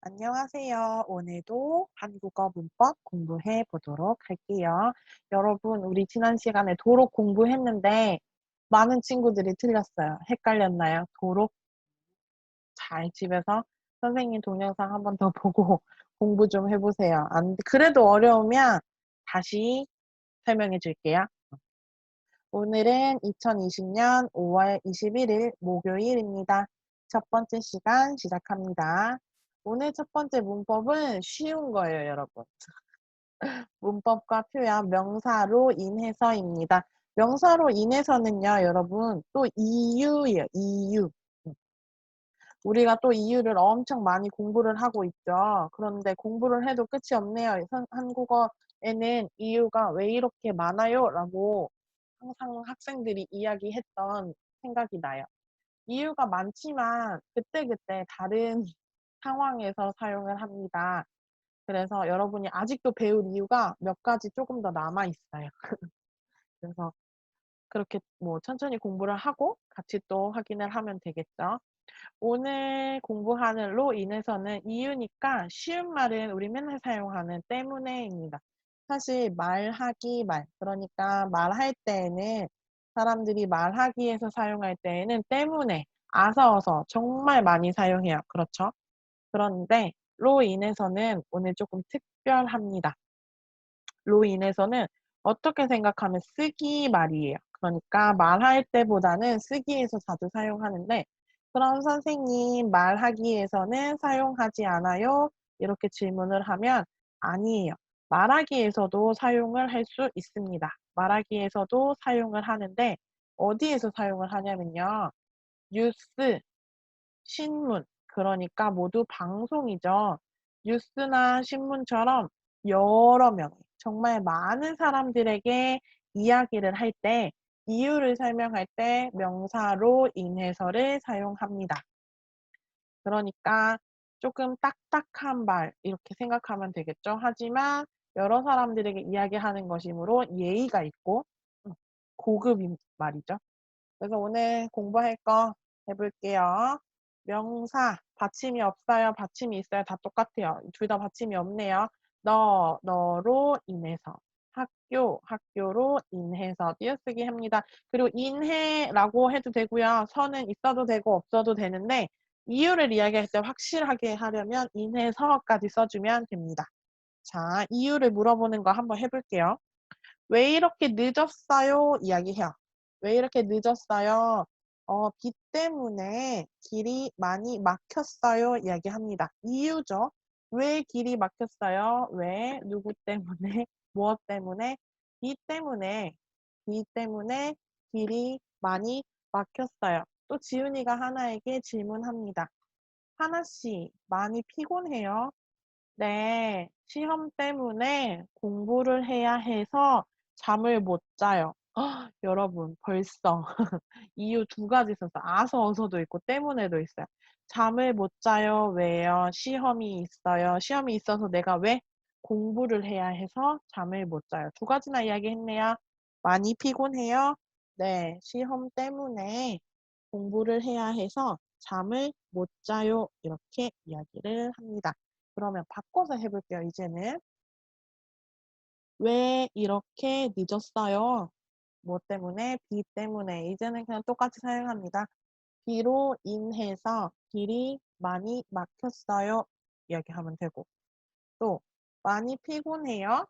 안녕하세요. 오늘도 한국어 문법 공부해 보도록 할게요. 여러분, 우리 지난 시간에 도록 공부했는데 많은 친구들이 틀렸어요. 헷갈렸나요? 도록 잘 집에서 선생님 동영상 한 번 더 보고 공부 좀 해보세요. 그래도 어려우면 다시 설명해 줄게요. 오늘은 2020년 5월 21일 목요일입니다. 첫 번째 시간 시작합니다. 오늘 첫 번째 문법은 쉬운 거예요, 여러분. 문법과 표현 명사로 인해서입니다. 명사로 인해서는요, 여러분, 또 이유예요, 이유. 우리가 또 이유를 엄청 많이 공부를 하고 있죠. 그런데 공부를 해도 끝이 없네요. 한국어에는 이유가 왜 이렇게 많아요? 라고 항상 학생들이 이야기했던 생각이 나요. 이유가 많지만 그때그때 다른 상황에서 사용을 합니다. 그래서 여러분이 아직도 배울 이유가 몇 가지 조금 더 남아 있어요. 그래서 그렇게 뭐 천천히 공부를 하고 같이 또 확인을 하면 되겠죠. 오늘 공부하는 로 인해서는 이유니까 쉬운 말은 우리 맨날 사용하는 때문에입니다. 사실 말하기 말, 그러니까 말할 때에는 사람들이 말하기에서 사용할 때에는 때문에, 아서어서 정말 많이 사용해요. 그렇죠? 그런데 로 인해서는 오늘 조금 특별합니다. 로 인해서는 어떻게 생각하면 쓰기 말이에요. 그러니까 말할 때보다는 쓰기에서 자주 사용하는데 그럼 선생님 말하기에서는 사용하지 않아요? 이렇게 질문을 하면 아니에요. 말하기에서도 사용을 할 수 있습니다. 말하기에서도 사용을 하는데 어디에서 사용을 하냐면요. 뉴스, 신문, 그러니까 모두 방송이죠. 뉴스나 신문처럼 여러 명, 정말 많은 사람들에게 이야기를 할 때, 이유를 설명할 때 명사로 인해서를 사용합니다. 그러니까 조금 딱딱한 말 이렇게 생각하면 되겠죠. 하지만 여러 사람들에게 이야기하는 것이므로 예의가 있고 고급인 말이죠. 그래서 오늘 공부할 거 해볼게요. 명사, 받침이 없어요? 받침이 있어요? 다 똑같아요. 둘 다 받침이 없네요. 너로 인해서. 학교, 학교로 인해서 띄어쓰기 합니다. 그리고 인해라고 해도 되고요. 서는 있어도 되고 없어도 되는데 이유를 이야기할 때 확실하게 하려면 인해서까지 써주면 됩니다. 자, 이유를 물어보는 거 한번 해볼게요. 왜 이렇게 늦었어요? 이야기해요. 왜 이렇게 늦었어요? 비 때문에 길이 많이 막혔어요. 이야기합니다. 이유죠. 왜 길이 막혔어요? 왜? 누구 때문에? 무엇 때문에? 비 때문에. 비 때문에 길이 많이 막혔어요. 또 지훈이가 하나에게 질문합니다. 하나씨, 많이 피곤해요? 네, 시험 때문에 공부를 해야 해서 잠을 못 자요. 여러분, 벌써 이유 두 가지 썼어. 아서, 어서도 있고, 때문에도 있어요. 잠을 못 자요. 왜요? 시험이 있어요. 시험이 있어서 내가 왜? 공부를 해야 해서 잠을 못 자요. 두 가지나 이야기했네요. 많이 피곤해요? 네, 시험 때문에 공부를 해야 해서 잠을 못 자요. 이렇게 이야기를 합니다. 그러면 바꿔서 해볼게요, 이제는. 왜 이렇게 늦었어요? 뭐 때문에? 비 때문에. 이제는 그냥 똑같이 사용합니다. 비로 인해서 길이 많이 막혔어요. 이야기하면 되고. 또, 많이 피곤해요?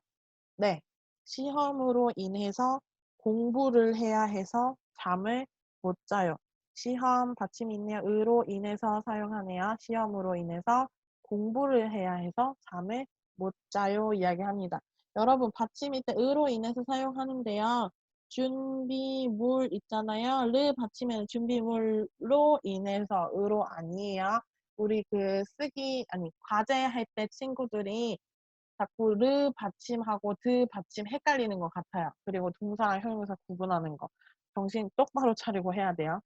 네. 시험으로 인해서 공부를 해야 해서 잠을 못 자요. 시험 받침이 있네요. 으로 인해서 사용하네요. 시험으로 인해서 공부를 해야 해서 잠을 못 자요. 이야기합니다. 여러분 받침일 때 으로 인해서 사용하는데요. 준비물 있잖아요. 를 받침에는 준비물로 인해서 으로 아니에요. 우리 과제할 때 친구들이 자꾸 르 받침하고 드 받침 헷갈리는 것 같아요. 그리고 동사랑 형용사 구분하는 거. 정신 똑바로 차리고 해야 돼요.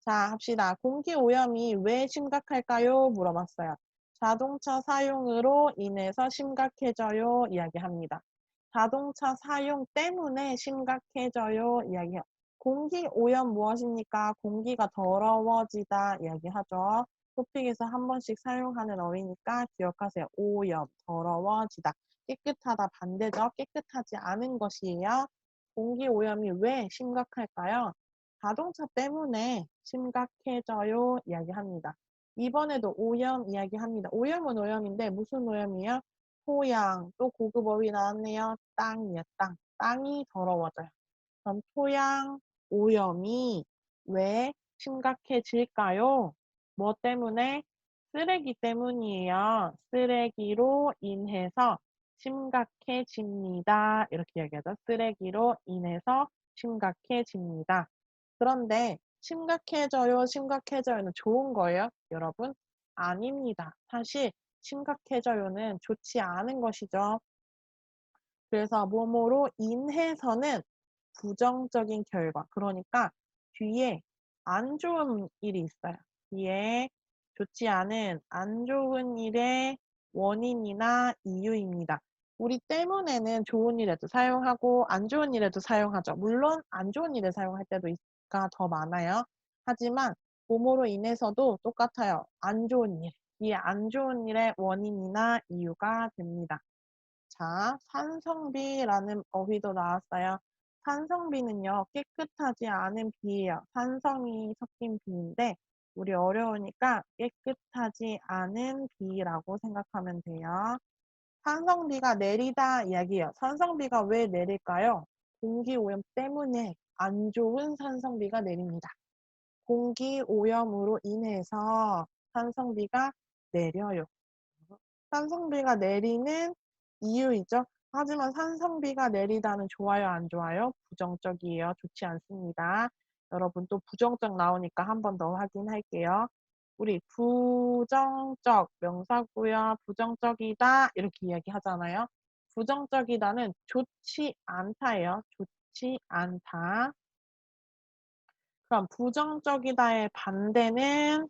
자, 합시다. 공기오염이 왜 심각할까요? 물어봤어요. 자동차 사용으로 인해서 심각해져요. 이야기합니다. 자동차 사용 때문에 심각해져요. 이야기해요. 공기오염 무엇입니까? 공기가 더러워지다. 이야기하죠. 토픽에서 한 번씩 사용하는 어휘니까 기억하세요. 오염, 더러워지다. 깨끗하다 반대죠. 깨끗하지 않은 것이에요. 공기 오염이 왜 심각할까요? 자동차 때문에 심각해져요 이야기합니다. 이번에도 오염 이야기합니다. 오염은 오염인데 무슨 오염이에요? 토양, 또 고급 어휘 나왔네요. 땅이에요. 땅. 땅이 더러워져요. 그럼 토양 오염이 왜 심각해질까요? 뭐 때문에? 쓰레기 때문이에요. 쓰레기로 인해서 심각해집니다. 이렇게 얘기하죠. 쓰레기로 인해서 심각해집니다. 그런데 심각해져요, 심각해져요는 좋은 거예요, 여러분? 아닙니다. 사실 심각해져요는 좋지 않은 것이죠. 그래서 뭐뭐로 인해서는 부정적인 결과. 그러니까 뒤에 안 좋은 일이 있어요. 뒤에 좋지 않은 안 좋은 일의 원인이나 이유입니다. 우리 때문에는 좋은 일에도 사용하고 안 좋은 일에도 사용하죠. 물론 안 좋은 일에 사용할 때도 더 많아요. 하지만 뭐뭐로 인해서도 똑같아요. 안 좋은 일. 이 안 좋은 일의 원인이나 이유가 됩니다. 자, 산성비라는 어휘도 나왔어요. 산성비는요, 깨끗하지 않은 비예요. 산성이 섞인 비인데, 우리 어려우니까 깨끗하지 않은 비라고 생각하면 돼요. 산성비가 내리다 이야기예요. 산성비가 왜 내릴까요? 공기 오염 때문에 안 좋은 산성비가 내립니다. 공기 오염으로 인해서 산성비가 내려요. 산성비가 내리는 이유이죠. 하지만 산성비가 내리다는 좋아요, 안 좋아요? 부정적이에요. 좋지 않습니다. 여러분 또 부정적 나오니까 한 번 더 확인할게요. 우리 부정적 명사고요. 부정적이다 이렇게 이야기하잖아요. 부정적이다는 좋지 않다예요. 좋지 않다. 그럼 부정적이다의 반대는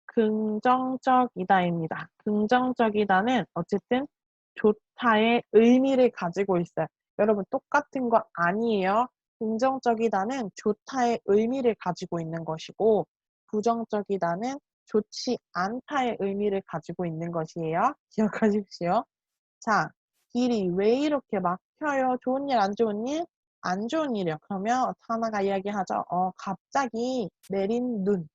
긍정적이다입니다. 긍정적이다는 어쨌든 좋다의 의미를 가지고 있어요. 여러분 똑같은 거 아니에요. 긍정적이다는 좋다의 의미를 가지고 있는 것이고 부정적이다는 좋지 않다의 의미를 가지고 있는 것이에요. 기억하십시오. 자, 길이 왜 이렇게 막혀요? 좋은 일, 안 좋은 일? 안 좋은 일이요. 그러면 하나가 이야기하죠. 갑자기 내린 눈.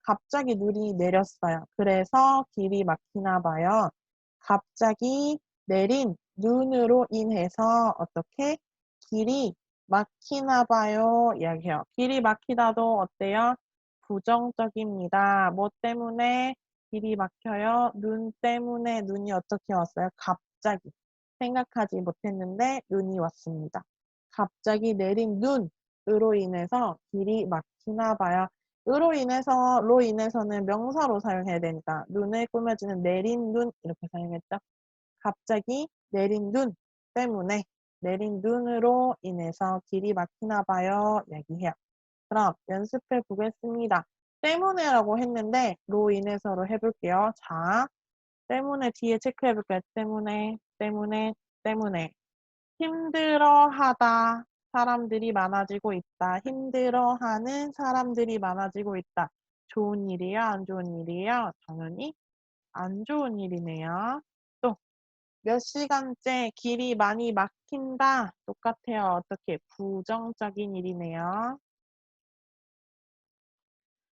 갑자기 눈이 내렸어요. 그래서 길이 막히나 봐요. 갑자기 내린 눈으로 인해서 어떻게 길이 막히나 봐요. 이야기해요. 길이 막히다도 어때요? 부정적입니다. 뭐 때문에 길이 막혀요? 눈 때문에 눈이 어떻게 왔어요? 갑자기. 생각하지 못했는데 눈이 왔습니다. 갑자기 내린 눈으로 인해서 길이 막히나 봐요. 로 인해서는 명사로 사용해야 되니까 눈을 꾸며주는 내린 눈 이렇게 사용했죠. 갑자기 내린 눈 때문에 내린 눈으로 인해서 길이 막히나 봐요. 얘기해요. 그럼 연습해 보겠습니다. 때문에라고 했는데 로 인해서로 해볼게요. 자, 때문에 뒤에 체크해 볼게요. 때문에 힘들어하다 사람들이 많아지고 있다. 힘들어하는 사람들이 많아지고 있다. 좋은 일이에요? 안 좋은 일이에요? 당연히 안 좋은 일이네요. 또 몇 시간째 길이 많이 막힌다. 똑같아요. 어떻게? 부정적인 일이네요.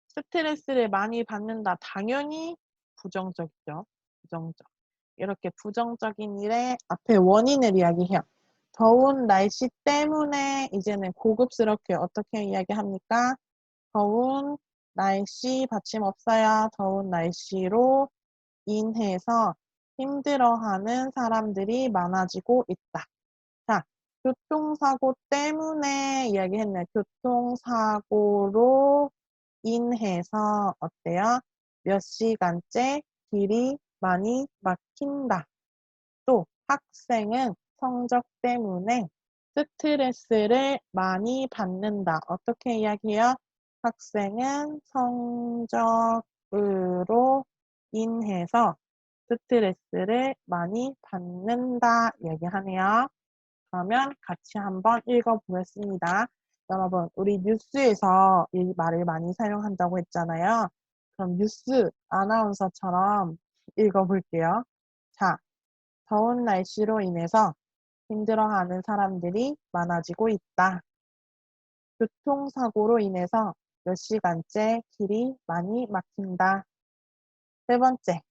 스트레스를 많이 받는다. 당연히 부정적이죠. 부정적. 이렇게 부정적인 일의 앞에 원인을 이야기해요. 더운 날씨 때문에 이제는 고급스럽게 어떻게 이야기합니까? 더운 날씨 받침 없어요. 더운 날씨로 인해서 힘들어하는 사람들이 많아지고 있다. 자, 교통사고 때문에 이야기했네. 교통사고로 인해서 어때요? 몇 시간째 길이 많이 막힌다. 또 학생은 성적 때문에 스트레스를 많이 받는다. 어떻게 이야기해요? 학생은 성적으로 인해서 스트레스를 많이 받는다. 얘기하네요. 그러면 같이 한번 읽어보겠습니다. 여러분, 우리 뉴스에서 이 말을 많이 사용한다고 했잖아요. 그럼 뉴스 아나운서처럼 읽어볼게요. 자, 더운 날씨로 인해서 힘들어하는 사람들이 많아지고 있다. 교통사고로 인해서 몇 시간째 길이 많이 막힌다. 세 번째,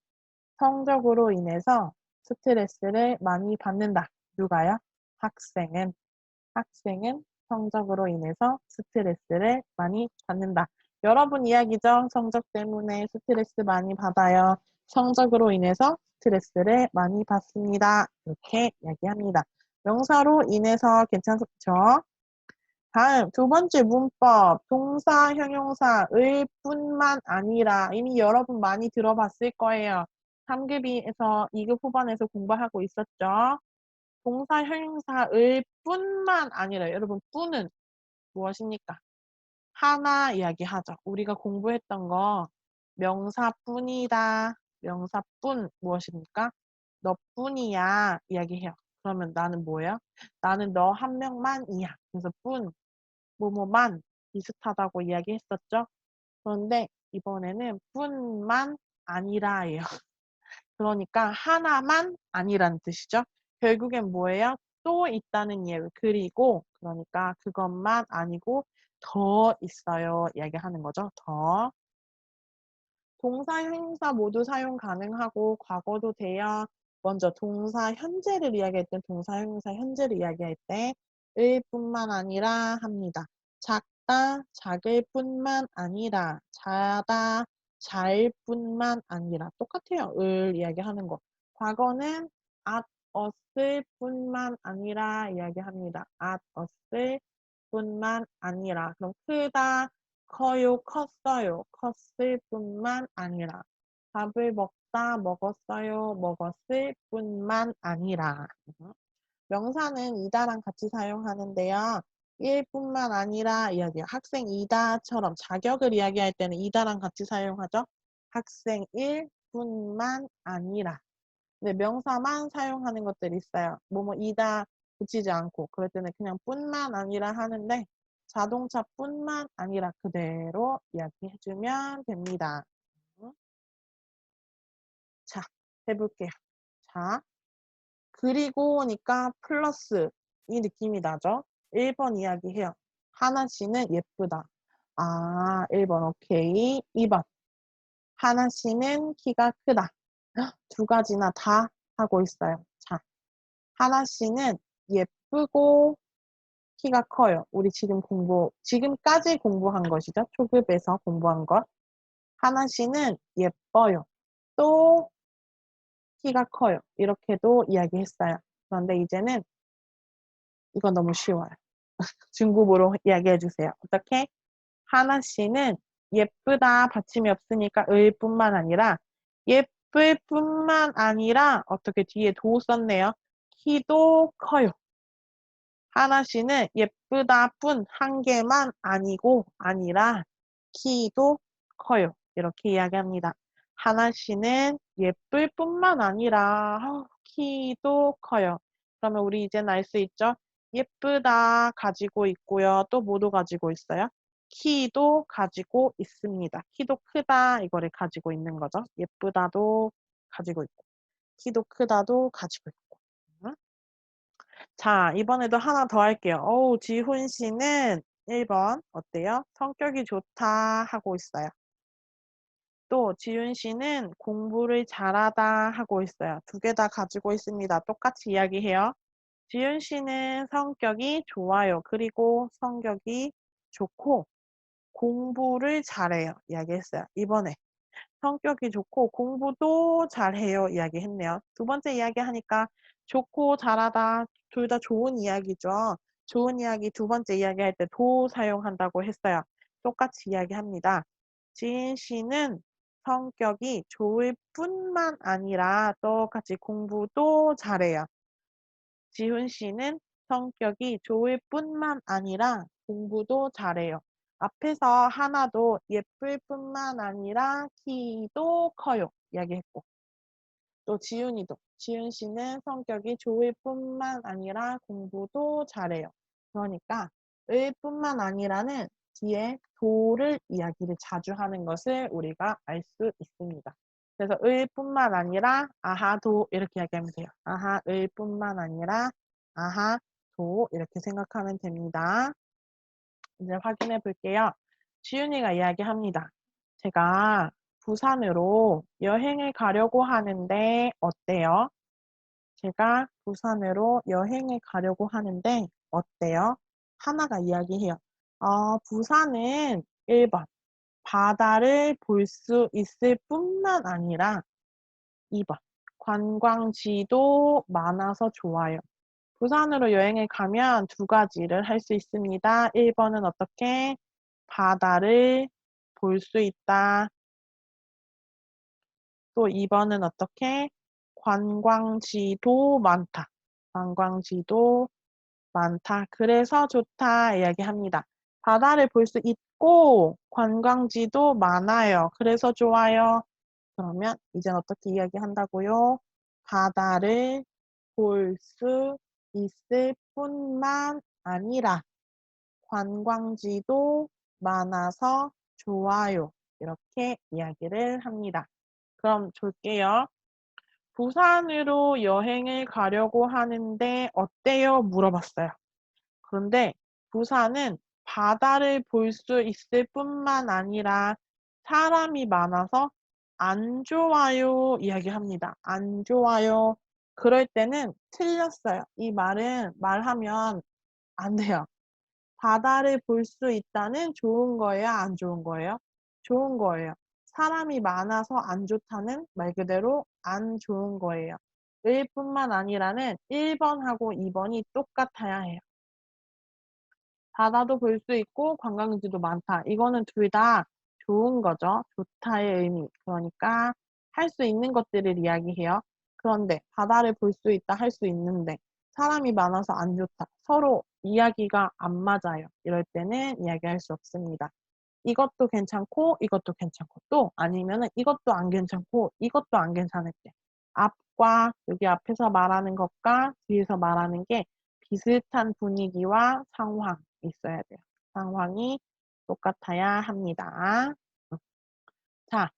성적으로 인해서 스트레스를 많이 받는다. 누가요? 학생은. 학생은 성적으로 인해서 스트레스를 많이 받는다. 여러분 이야기죠? 성적 때문에 스트레스 많이 받아요. 성적으로 인해서 스트레스를 많이 받습니다. 이렇게 이야기합니다. 명사로 인해서 괜찮죠? 다음 두 번째 문법 동사, 형용사의 뿐만 아니라 이미 여러분 많이 들어봤을 거예요. 3급에서 2급 후반에서 공부하고 있었죠. 동사, 형용사의 뿐만 아니라 여러분 뿐은 무엇입니까? 하나 이야기하죠. 우리가 공부했던 거 명사뿐이다. 명사뿐 무엇입니까? 너뿐이야 이야기해요. 그러면 나는 뭐예요? 나는 너 한 명만이야. 그래서 뿐 뭐뭐만 비슷하다고 이야기했었죠. 그런데 이번에는 뿐만 아니라예요. 그러니까 하나만 아니란 뜻이죠. 결국엔 뭐예요? 또 있다는 예를 그리고 그러니까 그것만 아니고 더 있어요. 이야기하는 거죠. 더. 동사, 형용사 모두 사용 가능하고 과거도 돼요. 먼저 동사 현재를 이야기할 때 동사, 형용사 현재를 이야기할 때 을 뿐만 아니라 합니다. 작다, 작을 뿐만 아니라 자다, 잘 뿐만 아니라 똑같아요. 을 이야기하는 거. 과거는 at us을 뿐만 아니라 이야기합니다. at us을 뿐만 아니라 그럼 크다, 커요, 컸어요. 컸을 뿐만 아니라 밥을 먹다, 먹었어요. 먹었을 뿐만 아니라 명사는 이다랑 같이 사용하는데요. 일뿐만 아니라 이야기해요. 학생 이다처럼 자격을 이야기할 때는 이다랑 같이 사용하죠. 학생 일뿐만 아니라 네, 명사만 사용하는 것들이 있어요. 뭐뭐 이다 붙이지 않고 그럴 때는 그냥 뿐만 아니라 하는데 자동차뿐만 아니라 그대로 이야기해주면 됩니다. 자, 해볼게요. 자, 그리고니까 플러스 이 느낌이 나죠? 1번 이야기해요. 하나 씨는 예쁘다. 아, 1번 오케이. 2번 하나 씨는 키가 크다. 두 가지나 다 하고 있어요. 자, 하나 씨는 예쁘고 키가 커요. 우리 지금까지 공부한 것이죠. 초급에서 공부한 것. 하나 씨는 예뻐요. 또 키가 커요. 이렇게도 이야기했어요. 그런데 이제는 이건 너무 쉬워요. 중국어로 이야기해 주세요. 어떻게? 하나 씨는 예쁘다 받침이 없으니까 을 뿐만 아니라 예쁠 뿐만 아니라 어떻게 뒤에 도 썼네요. 키도 커요. 하나 씨는 예쁘다 뿐 한 개만 아니고 아니라 키도 커요. 이렇게 이야기합니다. 하나 씨는 예쁠 뿐만 아니라 키도 커요. 그러면 우리 이제는 알 수 있죠? 예쁘다 가지고 있고요. 또 뭐도 가지고 있어요? 키도 가지고 있습니다. 키도 크다 이거를 가지고 있는 거죠. 예쁘다도 가지고 있고 키도 크다도 가지고 있고. 자, 이번에도 하나 더 할게요. 지훈 씨는 1번 어때요? 성격이 좋다 하고 있어요. 또 지훈 씨는 공부를 잘하다 하고 있어요. 두 개 다 가지고 있습니다. 똑같이 이야기해요. 지훈 씨는 성격이 좋아요. 그리고 성격이 좋고 공부를 잘해요. 이야기했어요. 이번에 성격이 좋고 공부도 잘해요. 이야기했네요. 두 번째 이야기하니까 좋고 잘하다 둘 다 좋은 이야기죠. 좋은 이야기 두 번째 이야기할 때 도 사용한다고 했어요. 똑같이 이야기합니다. 지인 씨는 성격이 좋을 뿐만 아니라 똑같이 공부도 잘해요. 지훈 씨는 성격이 좋을 뿐만 아니라 공부도 잘해요. 앞에서 하나도 예쁠 뿐만 아니라 키도 커요. 이야기했고 또 지훈이도 지훈 씨는 성격이 좋을 뿐만 아니라 공부도 잘해요. 그러니까 을 뿐만 아니라는 뒤에 도를 이야기를 자주 하는 것을 우리가 알 수 있습니다. 그래서 을 뿐만 아니라 아하, 도 이렇게 이야기하면 돼요. 아하, 을 뿐만 아니라 아하, 도 이렇게 생각하면 됩니다. 이제 확인해 볼게요. 지윤이가 이야기합니다. 제가 부산으로 여행을 가려고 하는데 어때요? 제가 부산으로 여행을 가려고 하는데 어때요? 하나가 이야기해요. 부산은 1번 바다를 볼 수 있을 뿐만 아니라 2번 관광지도 많아서 좋아요. 부산으로 여행을 가면 두 가지를 할 수 있습니다. 1번은 어떻게? 바다를 볼 수 있다. 또 2번은 어떻게? 관광지도 많다. 관광지도 많다. 그래서 좋다 이야기합니다. 바다를 볼 수 있고 관광지도 많아요. 그래서 좋아요. 그러면 이젠 어떻게 이야기한다고요? 바다를 볼 수 있을 뿐만 아니라 관광지도 많아서 좋아요. 이렇게 이야기를 합니다. 그럼 볼게요. 부산으로 여행을 가려고 하는데 어때요? 물어봤어요. 그런데 부산은 바다를 볼 수 있을 뿐만 아니라 사람이 많아서 안 좋아요 이야기합니다. 안 좋아요. 그럴 때는 틀렸어요. 이 말은 말하면 안 돼요. 바다를 볼 수 있다는 좋은 거예요? 안 좋은 거예요? 좋은 거예요. 사람이 많아서 안 좋다는 말 그대로 안 좋은 거예요. 일 뿐만 아니라는 1번하고 2번이 똑같아야 해요. 바다도 볼 수 있고 관광지도 많다. 이거는 둘 다 좋은 거죠. 좋다의 의미. 그러니까 할 수 있는 것들을 이야기해요. 그런데 바다를 볼 수 있다 할 수 있는데 사람이 많아서 안 좋다. 서로 이야기가 안 맞아요. 이럴 때는 이야기할 수 없습니다. 이것도 괜찮고 이것도 괜찮고 또 아니면은 이것도 안 괜찮고 이것도 안 괜찮을 때 앞과 여기 앞에서 말하는 것과 뒤에서 말하는 게 비슷한 분위기와 상황 있어야 돼요. 상황이 똑같아야 합니다. 자,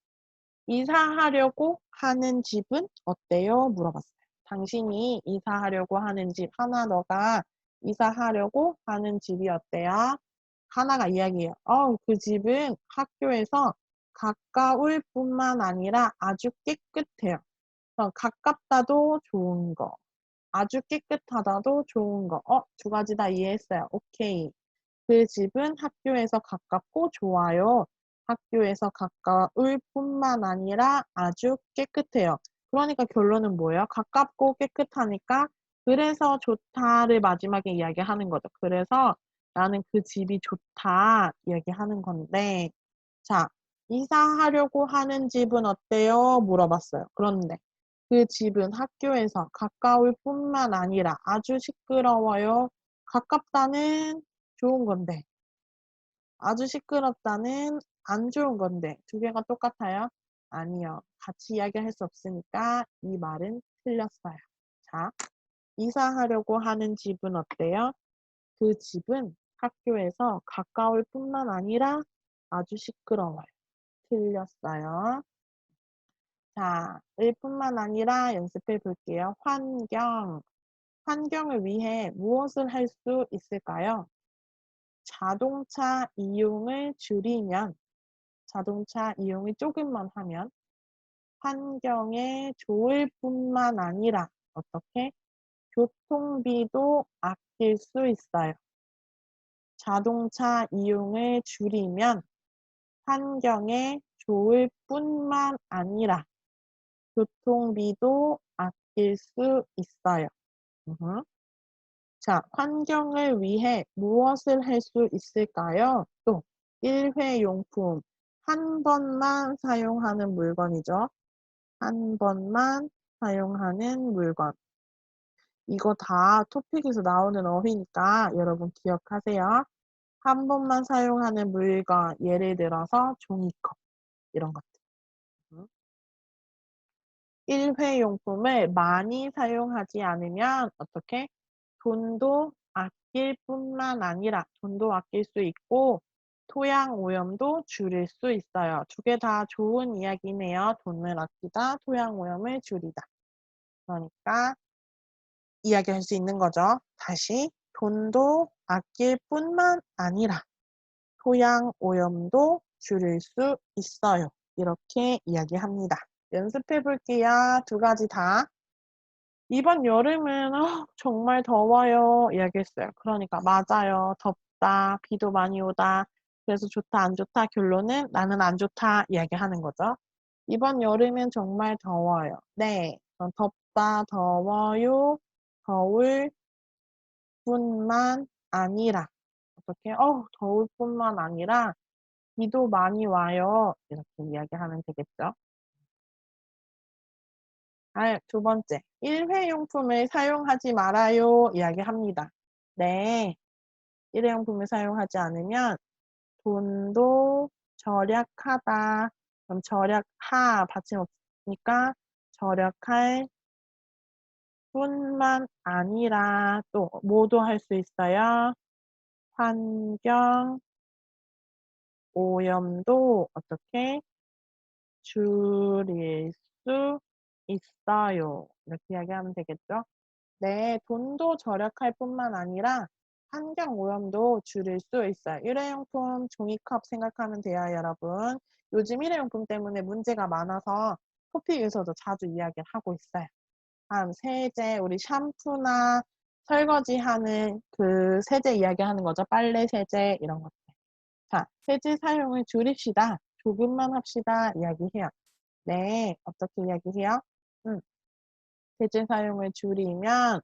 이사하려고 하는 집은 어때요? 물어봤어요. 당신이 이사하려고 하는 집, 하나 너가 이사하려고 하는 집이 어때요? 하나가 이야기해요. 그 집은 학교에서 가까울 뿐만 아니라 아주 깨끗해요. 가깝다도 좋은 거, 아주 깨끗하다도 좋은 거. 두 가지 다 이해했어요. 오케이. 그 집은 학교에서 가깝고 좋아요. 학교에서 가까울 뿐만 아니라 아주 깨끗해요. 그러니까 결론은 뭐예요? 가깝고 깨끗하니까 그래서 좋다를 마지막에 이야기하는 거죠. 그래서 나는 그 집이 좋다 이야기하는 건데 자, 이사하려고 하는 집은 어때요? 물어봤어요. 그런데 그 집은 학교에서 가까울 뿐만 아니라 아주 시끄러워요. 가깝다는 좋은 건데 아주 시끄럽다는 안 좋은 건데 두 개가 똑같아요? 아니요. 같이 이야기할 수 없으니까 이 말은 틀렸어요. 자, 이사하려고 하는 집은 어때요? 그 집은 학교에서 가까울 뿐만 아니라 아주 시끄러워요. 틀렸어요. 자, 일 뿐만 아니라 연습해 볼게요. 환경. 환경을 위해 무엇을 할 수 있을까요? 자동차 이용을 줄이면, 자동차 이용을 조금만 하면 환경에 좋을 뿐만 아니라 어떻게? 교통비도 아낄 수 있어요. 자동차 이용을 줄이면 환경에 좋을 뿐만 아니라 교통비도 아낄 수 있어요. 자, 환경을 위해 무엇을 할 수 있을까요? 또 일회용품. 한 번만 사용하는 물건이죠. 한 번만 사용하는 물건. 이거 다 토픽에서 나오는 어휘니까 여러분 기억하세요. 한 번만 사용하는 물건, 예를 들어서 종이컵 이런 것들. 음. 일회용품을 많이 사용하지 않으면 어떻게? 돈도 아낄 뿐만 아니라 돈도 아낄 수 있고 토양 오염도 줄일 수 있어요. 두 개 다 좋은 이야기네요. 돈을 아끼다, 토양 오염을 줄이다. 그러니까 이야기할 수 있는 거죠. 다시 돈도 아낄 뿐만 아니라 토양 오염도 줄일 수 있어요. 이렇게 이야기합니다. 연습해 볼게요. 두 가지 다. 이번 여름은 정말 더워요. 이야기했어요. 그러니까 맞아요. 덥다. 비도 많이 오다. 그래서 좋다, 안 좋다. 결론은 나는 안 좋다. 이야기하는 거죠. 이번 여름은 정말 더워요. 네. 덥다, 더워요. 더울 뿐만 아니라 어떻게? 더울 뿐만 아니라 비도 많이 와요. 이렇게 이야기하면 되겠죠. 두 번째, 일회용품을 사용하지 말아요. 이야기합니다. 네, 일회용품을 사용하지 않으면 돈도 절약하다. 그럼 절약하 받침 없으니까 절약할 뿐만 아니라 또 뭐도 할 수 있어요? 환경 오염도 어떻게 줄일 수 있어요. 이렇게 이야기하면 되겠죠. 네, 돈도 절약할 뿐만 아니라 환경 오염도 줄일 수 있어요. 일회용품 종이컵 생각하면 돼요, 여러분. 요즘 일회용품 때문에 문제가 많아서 토픽에서도 자주 이야기를 하고 있어요. 다음 세제, 우리 샴푸나 설거지하는 그 세제 이야기하는 거죠. 빨래 세제 이런 것들. 자, 세제 사용을 줄입시다. 조금만 합시다. 이야기해요. 네, 어떻게 이야기해요? 세제 사용을 줄이면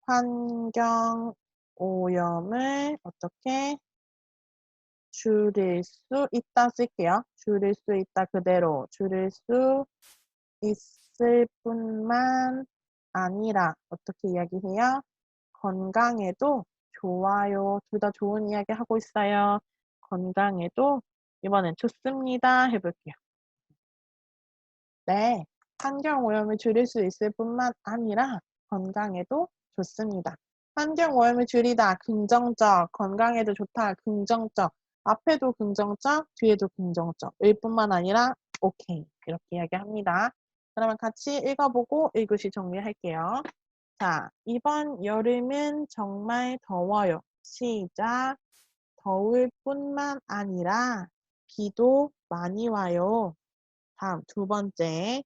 환경 오염을 어떻게 줄일 수 있다 쓸게요. 줄일 수 있다 그대로 줄일 수 있을 뿐만 아니라 어떻게 이야기해요? 건강에도 좋아요. 둘 다 좋은 이야기 하고 있어요. 건강에도 이번엔 좋습니다. 해볼게요. 네, 환경 오염을 줄일 수 있을 뿐만 아니라 건강에도 좋습니다. 환경 오염을 줄이다, 긍정적, 건강에도 좋다, 긍정적, 앞에도 긍정적, 뒤에도 긍정적, 일 뿐만 아니라 오케이, 이렇게 이야기합니다. 그러면 같이 읽어보고 1교시 정리할게요. 자, 이번 여름은 정말 더워요. 시작. 더울 뿐만 아니라 비도 많이 와요. 다음 두 번째,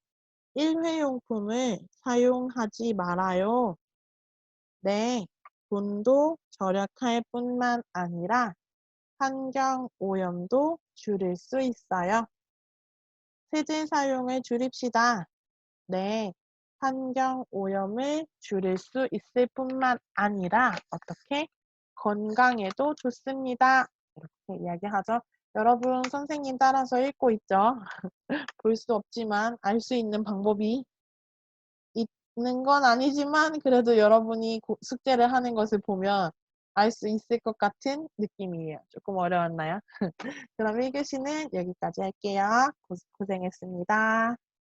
일회용품을 사용하지 말아요. 네, 돈도 절약할 뿐만 아니라 환경 오염도 줄일 수 있어요. 세제 사용을 줄입시다. 네, 환경 오염을 줄일 수 있을 뿐만 아니라 어떻게? 건강에도 좋습니다. 이렇게 이야기하죠. 여러분 선생님 따라서 읽고 있죠. 볼 수 없지만 알 수 있는 방법이 있는 건 아니지만 그래도 여러분이 숙제를 하는 것을 보면 알 수 있을 것 같은 느낌이에요. 조금 어려웠나요? 그럼 1교시는 여기까지 할게요. 고생했습니다.